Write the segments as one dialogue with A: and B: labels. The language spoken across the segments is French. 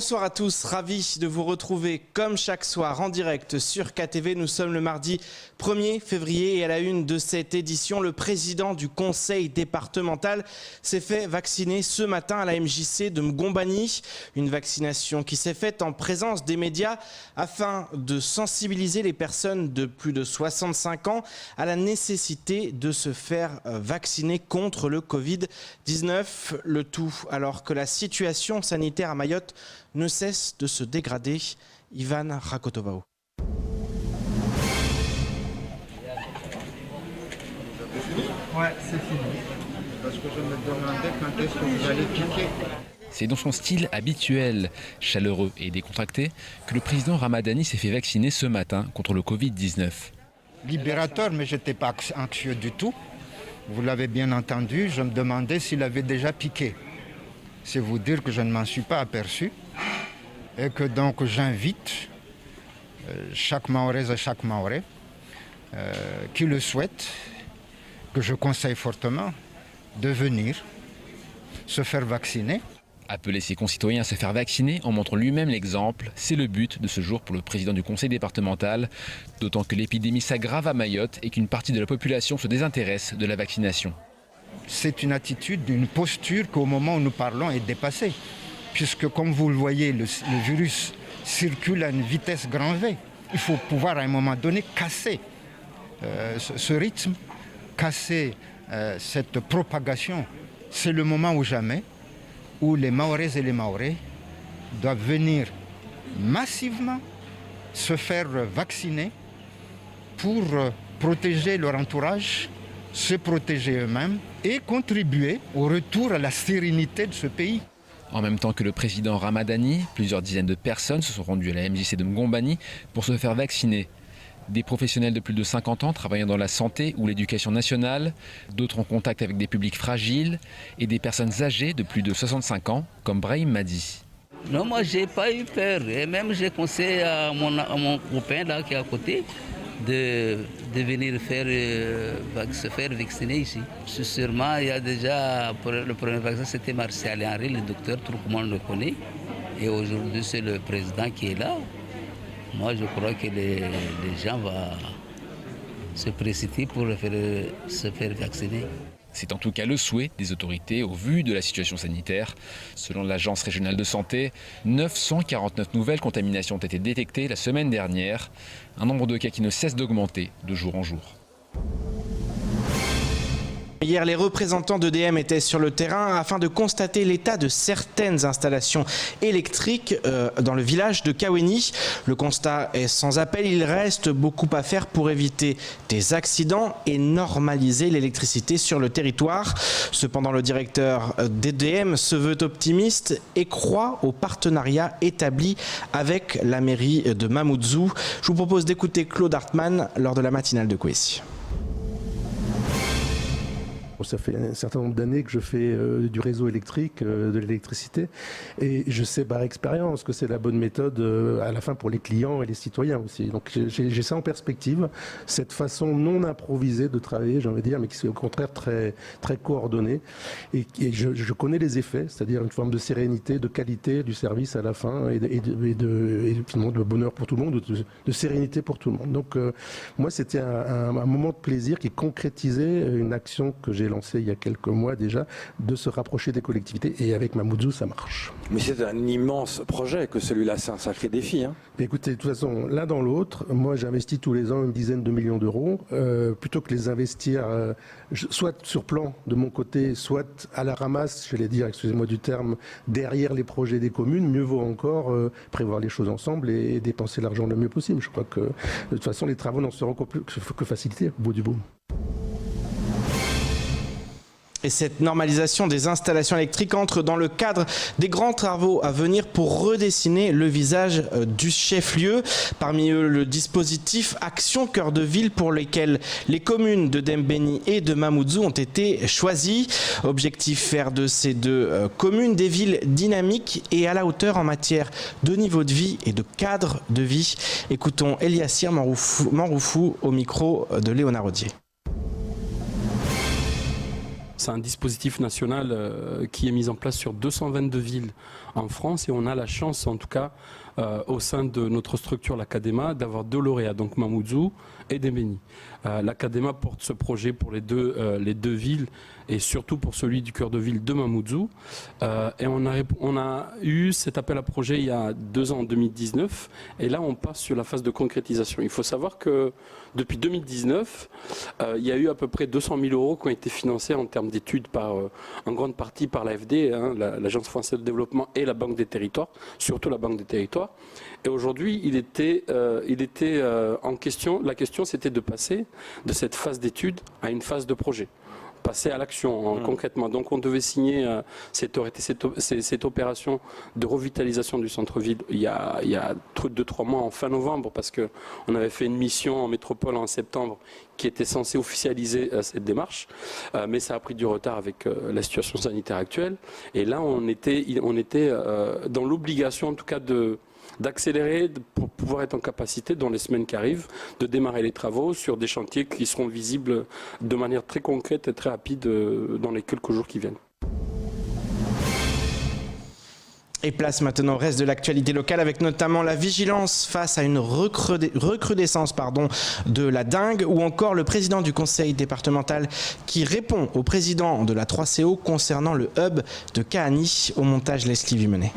A: Bonsoir à tous, ravi de vous retrouver comme chaque soir en direct sur KTV. Nous sommes le mardi 1er février et à la une de cette édition, le président du conseil départemental s'est fait vacciner ce matin à la MJC de Mgombani. Une vaccination qui s'est faite en présence des médias afin de sensibiliser les personnes de plus de 65 ans à la nécessité de se faire vacciner contre le Covid-19. Le tout alors que la situation sanitaire à Mayotte ne cesse de se dégrader. Ivan Rakotovao.
B: Ouais, c'est fini. Parce que je me demandais quand est-ce que vous allez piquer.
C: C'est dans son style habituel, chaleureux et décontracté, que le président Ramadani s'est fait vacciner ce matin contre le Covid-19.
B: Libérateur, mais je n'étais pas anxieux du tout. Vous l'avez bien entendu, je me demandais s'il avait déjà piqué. C'est vous dire que je ne m'en suis pas aperçu. Et que donc j'invite chaque Mahoraise et chaque Mahorais qui le souhaite, que je conseille fortement, de venir se faire vacciner.
C: Appeler ses concitoyens à se faire vacciner en montrant lui-même l'exemple, c'est le but de ce jour pour le président du conseil départemental, d'autant que l'épidémie s'aggrave à Mayotte et qu'une partie de la population se désintéresse de la vaccination.
B: C'est une attitude, une posture qu'au moment où nous parlons est dépassée. Puisque comme vous le voyez, le virus circule à une vitesse grand V. Il faut pouvoir à un moment donné casser ce rythme, casser cette propagation. C'est le moment ou jamais où les Mahoraises et les Mahorais doivent venir massivement se faire vacciner pour protéger leur entourage, se protéger eux-mêmes et contribuer au retour à la sérénité de ce pays.
C: En même temps que le président Ramadani, plusieurs dizaines de personnes se sont rendues à la MJC de Mgombani pour se faire vacciner. Des professionnels de plus de 50 ans travaillant dans la santé ou l'éducation nationale, d'autres en contact avec des publics fragiles et des personnes âgées de plus de 65 ans, comme Brahim Madi.
D: Non, moi j'ai pas eu peur. Et même j'ai conseillé à mon copain là qui est à côté de venir se faire vacciner ici. Sûrement, il y a déjà, le premier vaccin c'était Martial Henry, le docteur, tout le monde le connaît. Et aujourd'hui c'est le président qui est là. Moi je crois que les gens vont se précipiter pour se faire vacciner.
C: C'est en tout cas le souhait des autorités au vu de la situation sanitaire. Selon l'Agence régionale de santé, 949 nouvelles contaminations ont été détectées la semaine dernière. Un nombre de cas qui ne cesse d'augmenter de jour en jour.
A: Hier, les représentants d'EDM étaient sur le terrain afin de constater l'état de certaines installations électriques dans le village de Kaweni. Le constat est sans appel, il reste beaucoup à faire pour éviter des accidents et normaliser l'électricité sur le territoire. Cependant, le directeur d'EDM se veut optimiste et croit au partenariat établi avec la mairie de Mamoudzou. Je vous propose d'écouter Claude Hartmann lors de la matinale de Kouessi.
E: Ça fait un certain nombre d'années que je fais du réseau électrique, de l'électricité, et je sais par expérience que c'est la bonne méthode à la fin pour les clients et les citoyens aussi. Donc j'ai ça en perspective, cette façon non improvisée de travailler, j'ai envie de dire, mais qui est au contraire très, très coordonnée. Et je connais les effets, c'est-à-dire une forme de sérénité, de qualité du service à la fin, et finalement de bonheur pour tout le monde, de sérénité pour tout le monde. Donc moi, c'était un moment de plaisir qui concrétisait une action que j'ai lancé il y a quelques mois déjà, de se rapprocher des collectivités, et avec Mamoudzou ça marche.
F: Mais c'est un immense projet que celui-là, c'est un sacré défi. Hein.
E: Écoutez, de toute façon, l'un dans l'autre, moi j'investis tous les ans une dizaine de millions d'euros, plutôt que les investir soit sur plan de mon côté, soit à la ramasse, je vais dire, excusez-moi du terme, derrière les projets des communes, mieux vaut encore prévoir les choses ensemble et dépenser l'argent le mieux possible. Je crois que de toute façon les travaux n'en seront que facilités au bout du bout.
A: Et cette normalisation des installations électriques entre dans le cadre des grands travaux à venir pour redessiner le visage du chef-lieu. Parmi eux, le dispositif Action Cœur de Ville pour lequel les communes de Dembéni et de Mamoudzou ont été choisies. Objectif, faire de ces deux communes des villes dynamiques et à la hauteur en matière de niveau de vie et de cadre de vie. Écoutons Eliassir Manroufou au micro de Léonard Rodier.
G: C'est un dispositif national qui est mis en place sur 222 villes en France et on a la chance en tout cas au sein de notre structure l'Académa d'avoir 2 lauréats, donc Mamoudzou et Dembéni. L'Académa porte ce projet pour les deux villes et surtout pour celui du cœur de ville de Mamoudzou. Et on a eu cet appel à projet il y a 2 ans, en 2019, et là on passe sur la phase de concrétisation. Il faut savoir que depuis 2019, il y a eu à peu près 200 000 € qui ont été financés en termes d'études en grande partie par l'AFD, l'Agence française de développement et la Banque des territoires, surtout la Banque des territoires. Et aujourd'hui, en question, la question c'était de passer de cette phase d'études à une phase de projet. Passer à l'action concrètement. Donc on devait signer cette opération de revitalisation du centre-ville il y a 2-3 mois en fin novembre parce qu'on avait fait une mission en métropole en septembre qui était censée officialiser cette démarche, mais ça a pris du retard avec la situation sanitaire actuelle. Et là on était dans l'obligation en tout cas d'accélérer pour pouvoir être en capacité, dans les semaines qui arrivent, de démarrer les travaux sur des chantiers qui seront visibles de manière très concrète et très rapide dans les quelques jours qui viennent.
A: Et place maintenant au reste de l'actualité locale avec notamment la vigilance face à une recrudescence de la dengue ou encore le président du conseil départemental qui répond au président de la 3CO concernant le hub de Kahani. Au montage, Leslie Vimenet.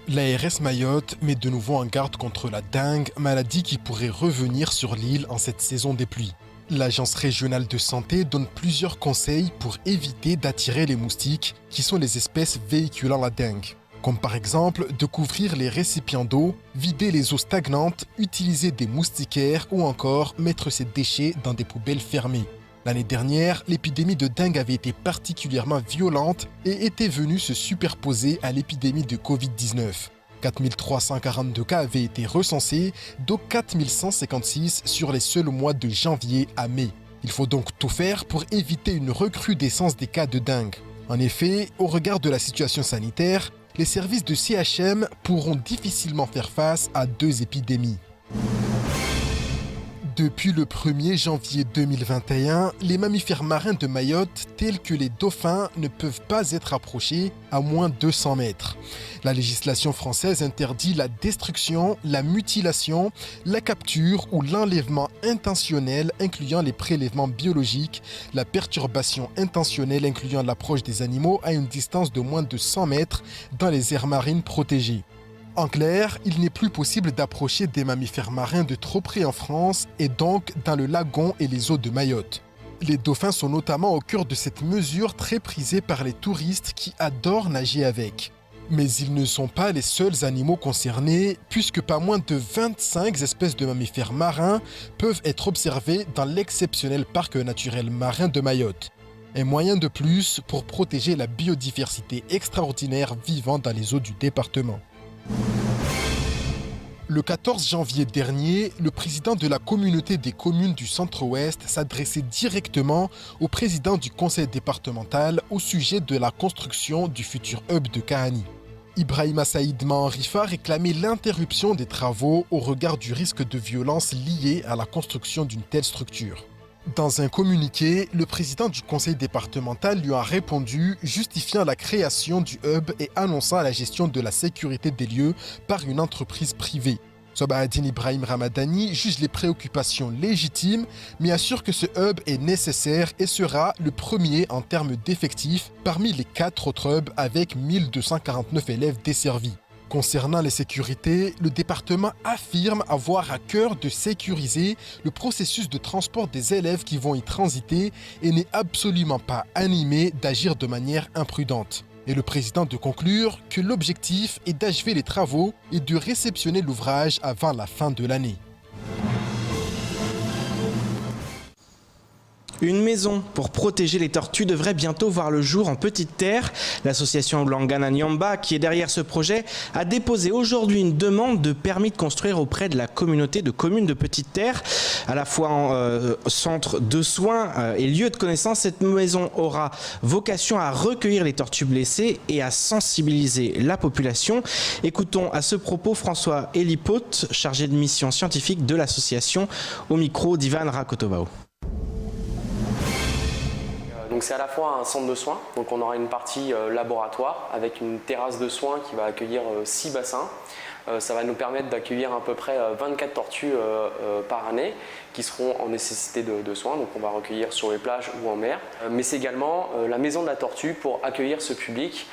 H: L'ARS Mayotte met de nouveau en garde contre la dengue, maladie qui pourrait revenir sur l'île en cette saison des pluies. L'Agence régionale de santé donne plusieurs conseils pour éviter d'attirer les moustiques, qui sont les espèces véhiculant la dengue. Comme par exemple de couvrir les récipients d'eau, vider les eaux stagnantes, utiliser des moustiquaires ou encore mettre ces déchets dans des poubelles fermées. L'année dernière, l'épidémie de dengue avait été particulièrement violente et était venue se superposer à l'épidémie de Covid-19. 4342 cas avaient été recensés, dont 4156 sur les seuls mois de janvier à mai. Il faut donc tout faire pour éviter une recrudescence des cas de dengue. En effet, au regard de la situation sanitaire, les services de CHM pourront difficilement faire face à 2 épidémies. Depuis le 1er janvier 2021, les mammifères marins de Mayotte, tels que les dauphins, ne peuvent pas être approchés à moins de 200 mètres. La législation française interdit la destruction, la mutilation, la capture ou l'enlèvement intentionnel incluant les prélèvements biologiques, la perturbation intentionnelle incluant l'approche des animaux à une distance de moins de 100 mètres dans les aires marines protégées. En clair, il n'est plus possible d'approcher des mammifères marins de trop près en France et donc dans le lagon et les eaux de Mayotte. Les dauphins sont notamment au cœur de cette mesure très prisée par les touristes qui adorent nager avec. Mais ils ne sont pas les seuls animaux concernés, puisque pas moins de 25 espèces de mammifères marins peuvent être observées dans l'exceptionnel parc naturel marin de Mayotte. Un moyen de plus pour protéger la biodiversité extraordinaire vivant dans les eaux du département. Le 14 janvier dernier, le président de la communauté des communes du Centre-Ouest s'adressait directement au président du conseil départemental au sujet de la construction du futur hub de Kahani. Ibrahima Saïd Mahenrifa réclamait l'interruption des travaux au regard du risque de violence lié à la construction d'une telle structure. Dans un communiqué, le président du conseil départemental lui a répondu, justifiant la création du hub et annonçant la gestion de la sécurité des lieux par une entreprise privée. Sobahaddine Ibrahim Ramadani juge les préoccupations légitimes, mais assure que ce hub est nécessaire et sera le premier en termes d'effectifs parmi les 4 autres hubs avec 1249 élèves desservis. Concernant les sécurités, le département affirme avoir à cœur de sécuriser le processus de transport des élèves qui vont y transiter et n'est absolument pas animé d'agir de manière imprudente. Et le président de conclure que l'objectif est d'achever les travaux et de réceptionner l'ouvrage avant la fin de l'année.
A: Une maison pour protéger les tortues devrait bientôt voir le jour en Petite Terre. L'association Ouangana Nyamba, qui est derrière ce projet, a déposé aujourd'hui une demande de permis de construire auprès de la communauté de communes de Petite Terre. À la fois en centre de soins et lieu de connaissance, cette maison aura vocation à recueillir les tortues blessées et à sensibiliser la population. Écoutons à ce propos François Elipote, chargé de mission scientifique de l'association, au micro d'Ivan Rakotovao.
I: Donc c'est à la fois un centre de soins, donc on aura une partie laboratoire avec une terrasse de soins qui va accueillir 6 bassins. Ça va nous permettre d'accueillir à peu près 24 tortues par année qui seront en nécessité de soins, donc on va recueillir sur les plages ou en mer. Mais c'est également la maison de la tortue pour accueillir ce public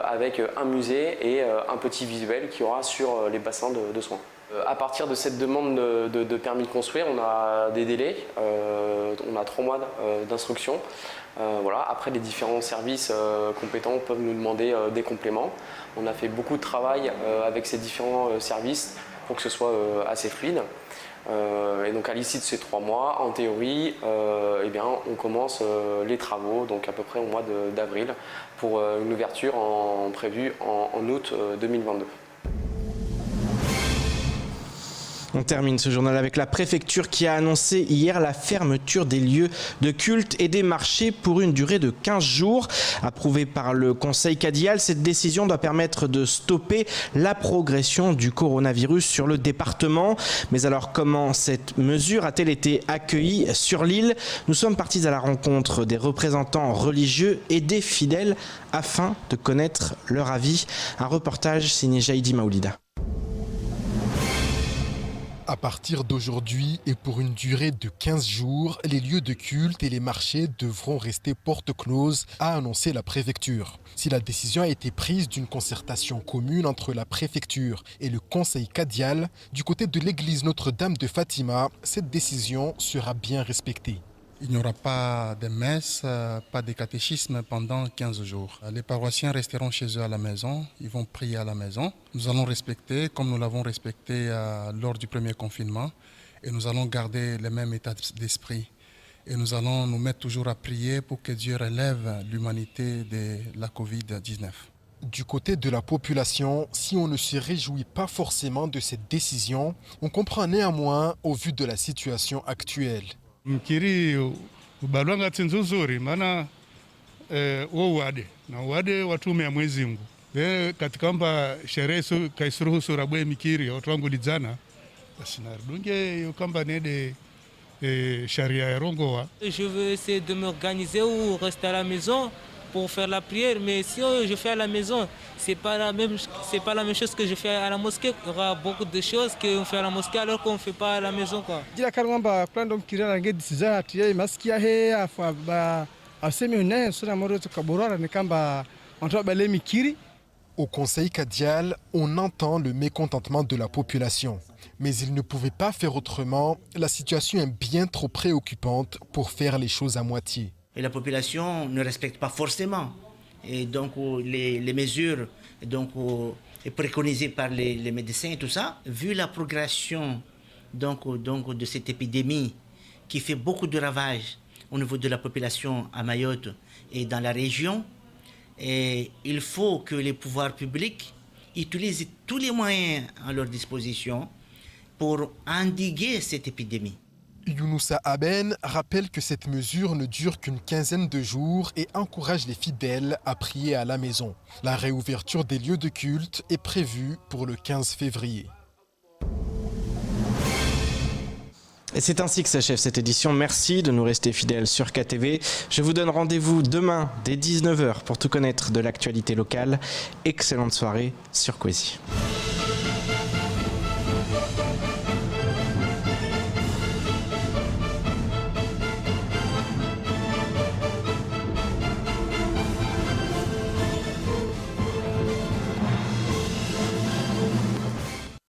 I: avec un musée et un petit visuel qu'il y aura sur les bassins de soins. À partir de cette demande de permis de construire, on a des délais, on a 3 mois d'instruction. Voilà. Après, les différents services compétents peuvent nous demander des compléments. On a fait beaucoup de travail avec ces différents services pour que ce soit assez fluide. Et donc à l'issue de ces 3 mois, en théorie, eh bien, on commence les travaux, donc à peu près au mois d'avril, pour une ouverture prévue en août 2022.
A: On termine ce journal avec la préfecture qui a annoncé hier la fermeture des lieux de culte et des marchés pour une durée de 15 jours. Approuvée par le Conseil cadial, cette décision doit permettre de stopper la progression du coronavirus sur le département. Mais alors comment cette mesure a-t-elle été accueillie sur l'île? Nous sommes partis à la rencontre des représentants religieux et des fidèles afin de connaître leur avis. Un reportage signé Jaïdi Maoulida.
H: À partir d'aujourd'hui et pour une durée de 15 jours, les lieux de culte et les marchés devront rester porte close, a annoncé la préfecture. Si la décision a été prise d'une concertation commune entre la préfecture et le conseil cadial, du côté de l'église Notre-Dame de Fatima, cette décision sera bien respectée.
J: Il n'y aura pas de messe, pas de catéchisme pendant 15 jours. Les paroissiens resteront chez eux à la maison, ils vont prier à la maison. Nous allons respecter, comme nous l'avons respecté lors du premier confinement, et nous allons garder le même état d'esprit. Et nous allons nous mettre toujours à prier pour que Dieu relève l'humanité de la Covid-19.
H: Du côté de la population, si on ne se réjouit pas forcément de cette décision, on comprend néanmoins au vu de la situation actuelle.
K: Mkiri ubalwanga tsinzuzuri maana wade na wade watume ya Mwenyezi Mungu katika kwamba sherehe kaisuruhusu rabwe mikiri watu wangu lidzana basi narudunge yo kamba nede sharia ya rongoa.
L: Je veux essayer de m'organiser ou rester à la maison pour faire la prière, mais si je fais à la maison, c'est pas la même chose que je fais à la mosquée. Il y aura beaucoup de choses qu'on fait à la mosquée alors qu'on ne fait pas à la maison, quoi.
H: Au Conseil cadial, on entend le mécontentement de la population. Mais il ne pouvait pas faire autrement. La situation est bien trop préoccupante pour faire les choses à moitié.
M: Et la population ne respecte pas forcément. Et donc les mesures préconisées par les médecins et tout ça, vu la progression de cette épidémie qui fait beaucoup de ravages au niveau de la population à Mayotte et dans la région, et il faut que les pouvoirs publics utilisent tous les moyens à leur disposition pour endiguer cette épidémie.
H: Younoussa Aben rappelle que cette mesure ne dure qu'une quinzaine de jours et encourage les fidèles à prier à la maison. La réouverture des lieux de culte est prévue pour le 15 février.
A: Et c'est ainsi que s'achève cette édition. Merci de nous rester fidèles sur KTV. Je vous donne rendez-vous demain dès 19h pour tout connaître de l'actualité locale. Excellente soirée sur Kwezi.